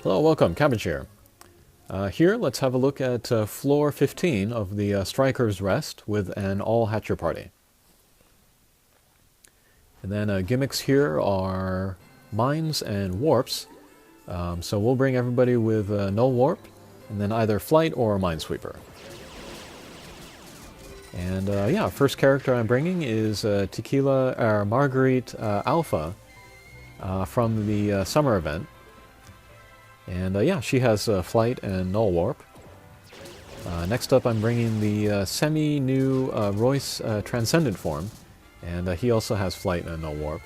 Hello, welcome, Cabbage here. Here, let's have a look at floor 15 of the Striker's Rest with an all-Hatcher party. And then gimmicks here are mines and warps. So we'll bring everybody with null warp, and then either flight or minesweeper. And yeah, first character I'm bringing is Marguerite Alpha from the summer event. And yeah, she has flight and null warp. Next up, I'm bringing the semi-new Royce Transcendent form, and he also has flight and null warp.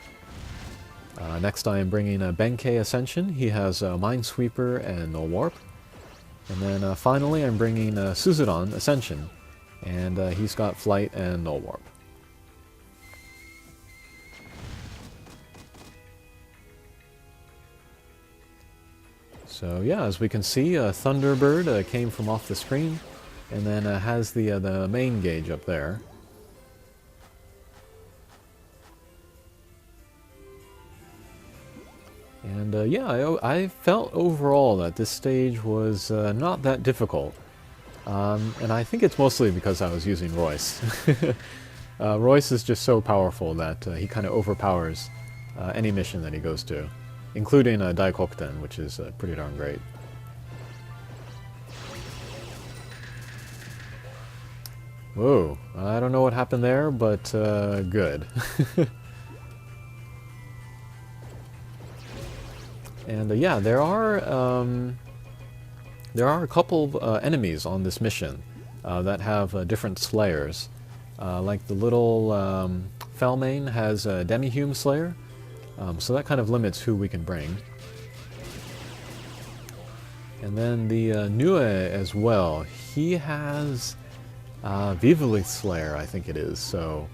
Next, I am bringing Benkei Ascension. He has Minesweeper and null warp. And then finally, I'm bringing Suzuran Ascension, and he's got flight and null warp. So yeah, as we can see, Thunderbird came from off the screen, and then has the main gauge up there. And yeah, I felt overall that this stage was not that difficult. And I think it's mostly because I was using Royce. Royce is just so powerful that he kind of overpowers any mission that he goes to, including Daikokuten, which is pretty darn great. Whoa, I don't know what happened there, but good. And yeah, there are a couple of enemies on this mission that have different slayers. Like the little Felmain has a Demi-Hume Slayer, so that kind of limits who we can bring. And then the Nue as well, he has Vivalith Slayer, I think it is, so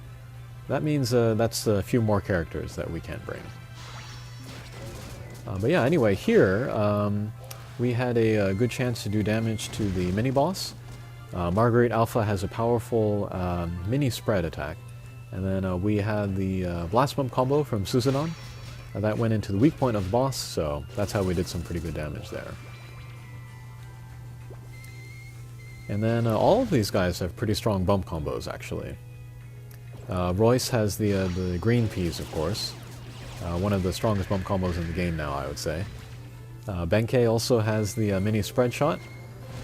that means that's a few more characters that we can't bring. But yeah, anyway, here we had a good chance to do damage to the mini-boss. Marguerite Alpha has a powerful mini-spread attack. And then we had the Blast Bump combo from Suzuran. That went into the weak point of the boss, so that's how we did some pretty good damage there. And then all of these guys have pretty strong bump combos, actually. Royce has the green peas, of course. One of the strongest bump combos in the game now, I would say. Benkei also has the mini spread shot.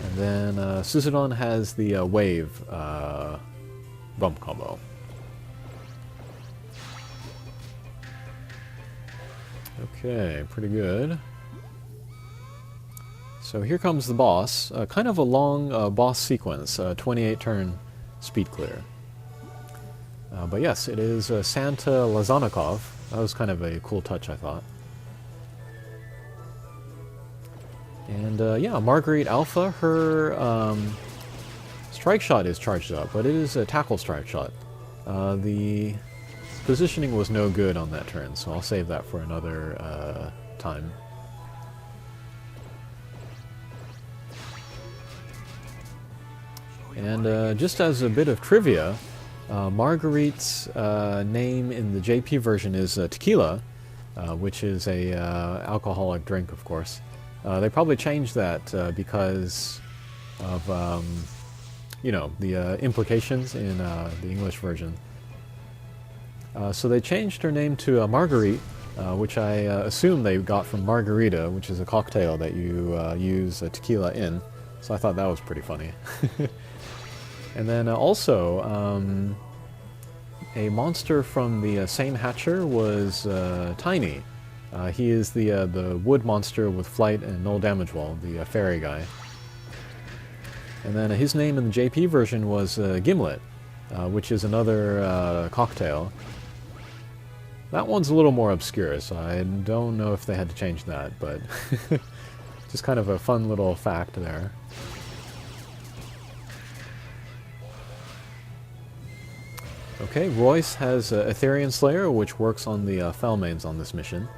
And then Suzuran has the wave bump combo. Okay, pretty good. So here comes the boss. Kind of a long boss sequence, 28 turn speed clear. But yes, it is Santa Lazanikov. That was kind of a cool touch, I thought. And yeah, Marguerite Alpha, her strike shot is charged up, but it is a tackle strike shot. The positioning was no good on that turn, so I'll save that for another time. And just as a bit of trivia, Marguerite's name in the JP version is tequila, which is a alcoholic drink, of course. They probably changed that because of, you know, the implications in the English version. So they changed her name to Marguerite, which I assume they got from margarita, which is a cocktail that you use tequila in. So I thought that was pretty funny. And then also, a monster from the same Hatcher was Tiny. He is the wood monster with flight and null damage wall, the fairy guy. And then his name in the JP version was Gimlet, which is another cocktail. That one's a little more obscure, so I don't know if they had to change that, but just kind of a fun little fact there. Okay, Royce has Etherean Slayer, which works on the Felmains on this mission.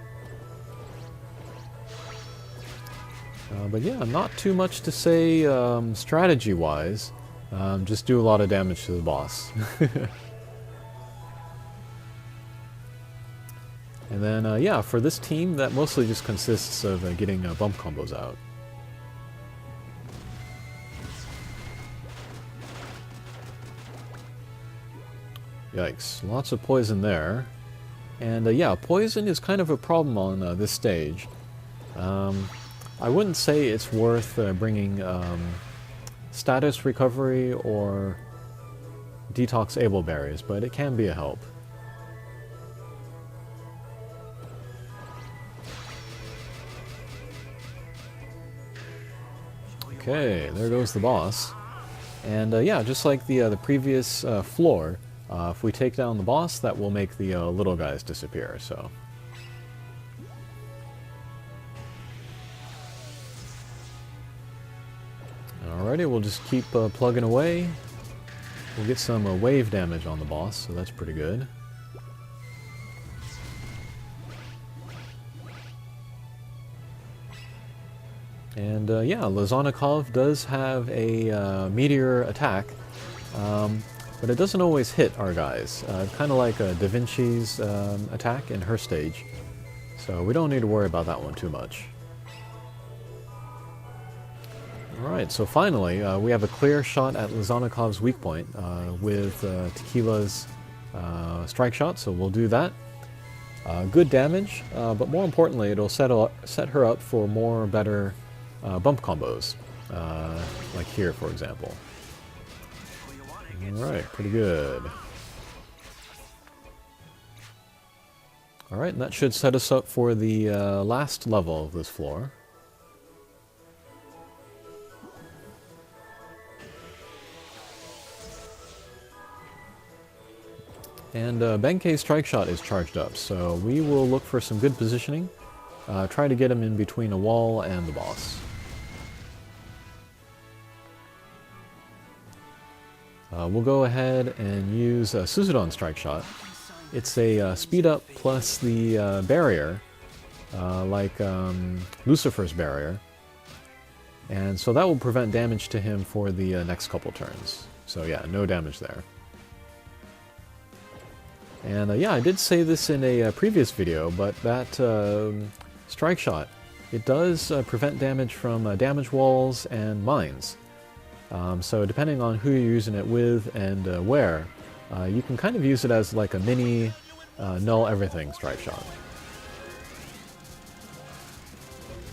But yeah, not too much to say strategy-wise. Just do a lot of damage to the boss. And then, yeah, for this team, that mostly just consists of getting bump combos out. Yikes, lots of poison there. And yeah, poison is kind of a problem on this stage. I wouldn't say it's worth bringing status recovery or detox able berries, but it can be a help. Okay, there goes the boss. And yeah, just like the previous floor, if we take down the boss, that will make the little guys disappear, so... Alrighty, we'll just keep plugging away. We'll get some wave damage on the boss, so that's pretty good. And yeah, Lazanikov does have a meteor attack, but it doesn't always hit our guys. Kind of like Da Vinci's attack in her stage, so we don't need to worry about that one too much. Alright, so finally, we have a clear shot at Lazanikov's weak point with Tequila's strike shot, so we'll do that. Good damage, but more importantly, it'll set her up for better bump combos, like here, for example. Alright, pretty good. Alright, and that should set us up for the last level of this floor. And Benkei's strike shot is charged up, so we will look for some good positioning. Try to get him in between a wall and the boss. We'll go ahead and use Susudon's strike shot. It's a speed up plus the barrier, like Lucifer's barrier. And so that will prevent damage to him for the next couple turns. So yeah, no damage there. And yeah, I did say this in a previous video, but that strike shot, it does prevent damage from damage walls and mines. So depending on who you're using it with and where, you can kind of use it as like a mini null everything strike shot.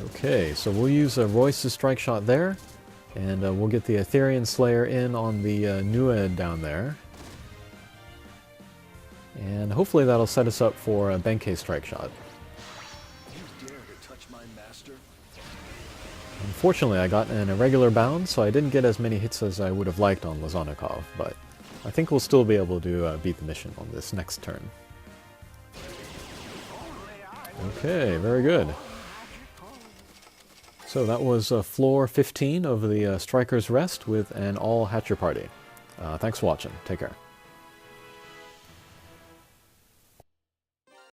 Okay, so we'll use Royce's strike shot there, and we'll get the Etherean Slayer in on the Nued down there. And hopefully that'll set us up for a Benkei strike shot. You dare to touch my master? Unfortunately, I got an irregular bound, so I didn't get as many hits as I would have liked on Lazanikov, but I think we'll still be able to beat the mission on this next turn. Okay, very good. So that was floor 15 of the Striker's Rest with an all-Hatcher party. Thanks for watching. Take care.